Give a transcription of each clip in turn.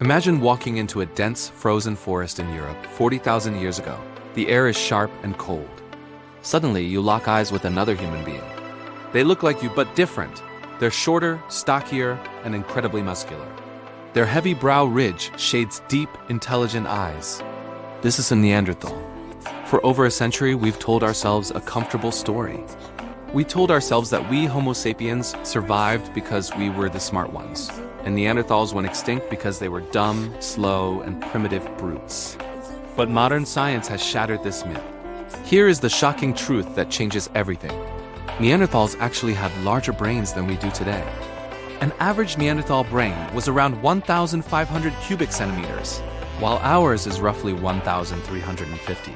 Imagine walking into a dense, frozen forest in Europe 40,000 years ago. The air is sharp and cold. Suddenly, you lock eyes with another human being. They look like you, but different. They're shorter, stockier, and incredibly muscular. Their heavy brow ridge shades deep, intelligent eyes. This is a Neanderthal. For over a century, we've told ourselves a comfortable story. We told ourselves that we, Homo sapiens, survived because we were the smart ones, and Neanderthals went extinct because they were dumb, slow, and primitive brutes. But modern science has shattered this myth. Here is the shocking truth that changes everything. Neanderthals actually had larger brains than we do today. An average Neanderthal brain was around 1,500 cubic centimeters, while ours is roughly 1,350.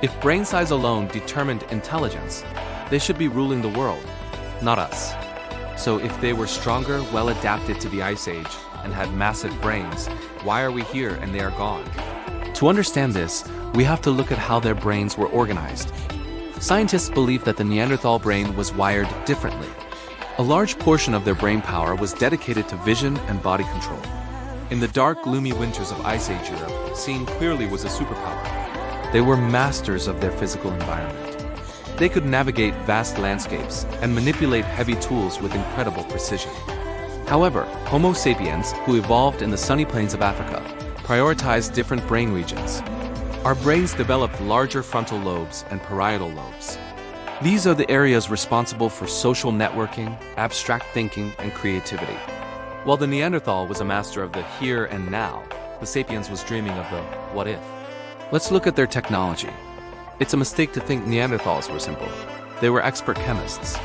If brain size alone determined intelligence, they should be ruling the world, not us. So if they were stronger, well adapted to the Ice Age, and had massive brains, why are we here and they are gone? To understand this, we have to look at how their brains were organized. Scientists believe that the Neanderthal brain was wired differently. A large portion of their brain power was dedicated to vision and body control. In the dark, gloomy winters of Ice Age Europe, seeing clearly was a superpower. They were masters of their physical environment. They could navigate vast landscapes and manipulate heavy tools with incredible precision. However, Homo sapiens, who evolved in the sunny plains of Africa, prioritized different brain regions. Our brains developed larger frontal lobes and parietal lobes. These are the areas responsible for social networking, abstract thinking, and creativity. While the Neanderthal was a master of the here and now, the sapiens was dreaming of the what if. Let's look at their technology. It's a mistake to think Neanderthals were simple. They were expert chemists.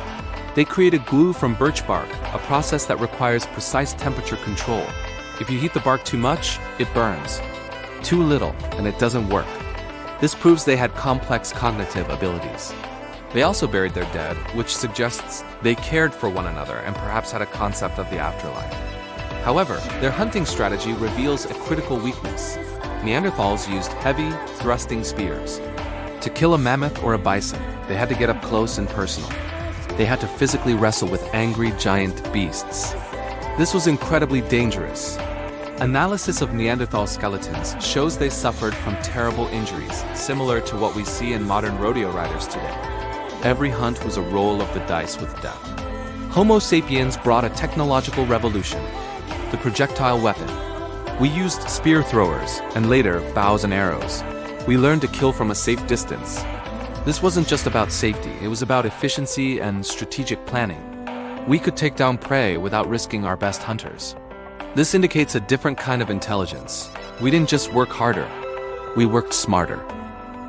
They created glue from birch bark, a process that requires precise temperature control. If you heat the bark too much, it burns. Too little, and it doesn't work. This proves they had complex cognitive abilities. They also buried their dead, which suggests they cared for one another and perhaps had a concept of the afterlife. However, their hunting strategy reveals a critical weakness. Neanderthals used heavy, thrusting spears. To kill a mammoth or a bison, they had to get up close and personal. They had to physically wrestle with angry, giant beasts. This was incredibly dangerous. Analysis of Neanderthal skeletons shows they suffered from terrible injuries, similar to what we see in modern rodeo riders today. Every hunt was a roll of the dice with death. Homo sapiens brought a technological revolution, the projectile weapon. We used spear throwers, and later, bows and arrows. We learned to kill from a safe distance. This wasn't just about safety, it was about efficiency and strategic planning. We could take down prey without risking our best hunters. This indicates a different kind of intelligence. We didn't just work harder, we worked smarter.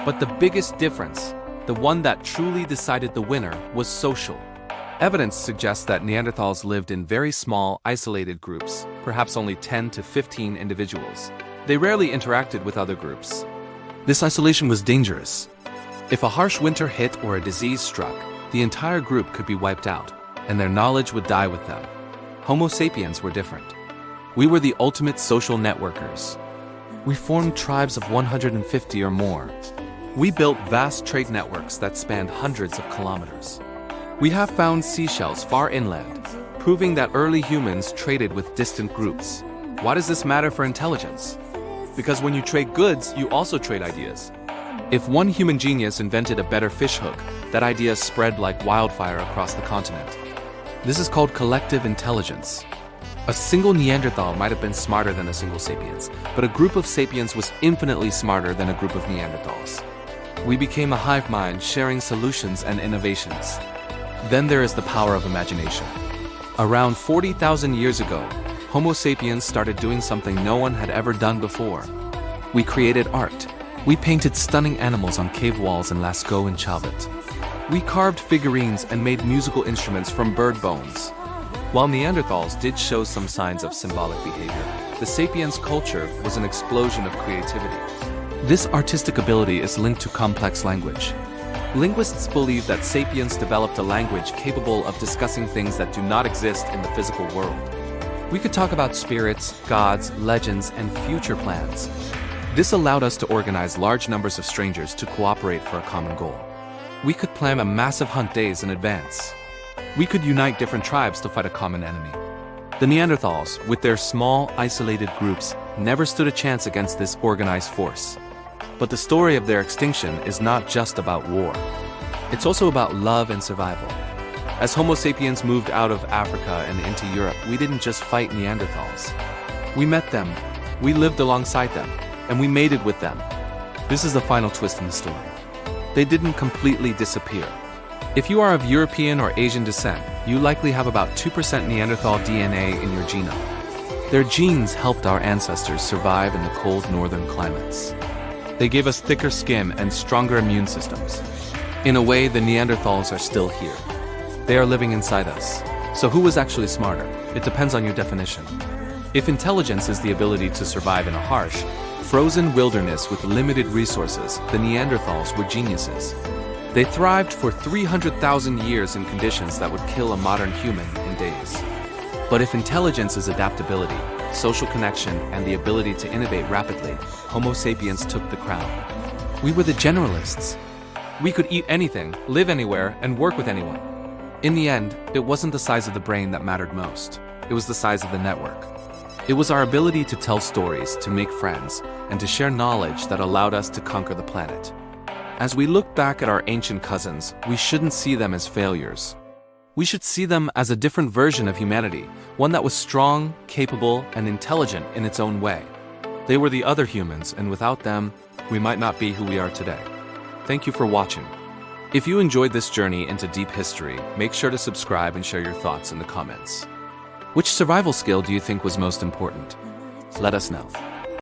But the biggest difference, the one that truly decided the winner, was social. Evidence suggests that Neanderthals lived in very small, isolated groups, perhaps only 10 to 15 individuals. They rarely interacted with other groups. This isolation was dangerous. If a harsh winter hit or a disease struck, the entire group could be wiped out, and their knowledge would die with them. Homo sapiens were different. We were the ultimate social networkers. We formed tribes of 150 or more. We built vast trade networks that spanned hundreds of kilometers. We have found seashells far inland, proving that early humans traded with distant groups. Why does this matter for intelligence? Because when you trade goods, you also trade ideas. If one human genius invented a better fish hook, that idea spread like wildfire across the continent. This is called collective intelligence. A single Neanderthal might have been smarter than a single sapiens, but a group of sapiens was infinitely smarter than a group of Neanderthals. We became a hive mind, sharing solutions and innovations. Then there is the power of imagination. Around 40,000 years ago, Homo sapiens started doing something no one had ever done before. We created art. We painted stunning animals on cave walls in Lascaux and Chauvet. We carved figurines and made musical instruments from bird bones. While Neanderthals did show some signs of symbolic behavior, the sapiens' culture was an explosion of creativity. This artistic ability is linked to complex language. Linguists believe that sapiens developed a language capable of discussing things that do not exist in the physical world. We could talk about spirits, gods, legends, and future plans. This allowed us to organize large numbers of strangers to cooperate for a common goal. We could plan a massive hunt days in advance. We could unite different tribes to fight a common enemy. The Neanderthals, with their small, isolated groups, never stood a chance against this organized force. But the story of their extinction is not just about war. It's also about love and survival. As Homo sapiens moved out of Africa and into Europe, we didn't just fight Neanderthals. We met them, we lived alongside them, and we mated with them. This is the final twist in the story. They didn't completely disappear. If you are of European or Asian descent, you likely have about 2% Neanderthal DNA in your genome. Their genes helped our ancestors survive in the cold northern climates. They gave us thicker skin and stronger immune systems. In a way, the Neanderthals are still here. They are living inside us. So who was actually smarter? It depends on your definition. If intelligence is the ability to survive in a harsh, frozen wilderness with limited resources, the Neanderthals were geniuses. They thrived for 300,000 years in conditions that would kill a modern human in days. But if intelligence is adaptability, social connection, and the ability to innovate rapidly, Homo sapiens took the crown. We were the generalists. We could eat anything, live anywhere, and work with anyone. In the end, it wasn't the size of the brain that mattered most. It was the size of the network. It was our ability to tell stories, to make friends, and to share knowledge that allowed us to conquer the planet. As we look back at our ancient cousins, we shouldn't see them as failures. We should see them as a different version of humanity, one that was strong, capable, and intelligent in its own way. They were the other humans, and without them, we might not be who we are today. Thank you for watching. If you enjoyed this journey into deep history, make sure to subscribe and share your thoughts in the comments. Which survival skill do you think was most important? Let us know.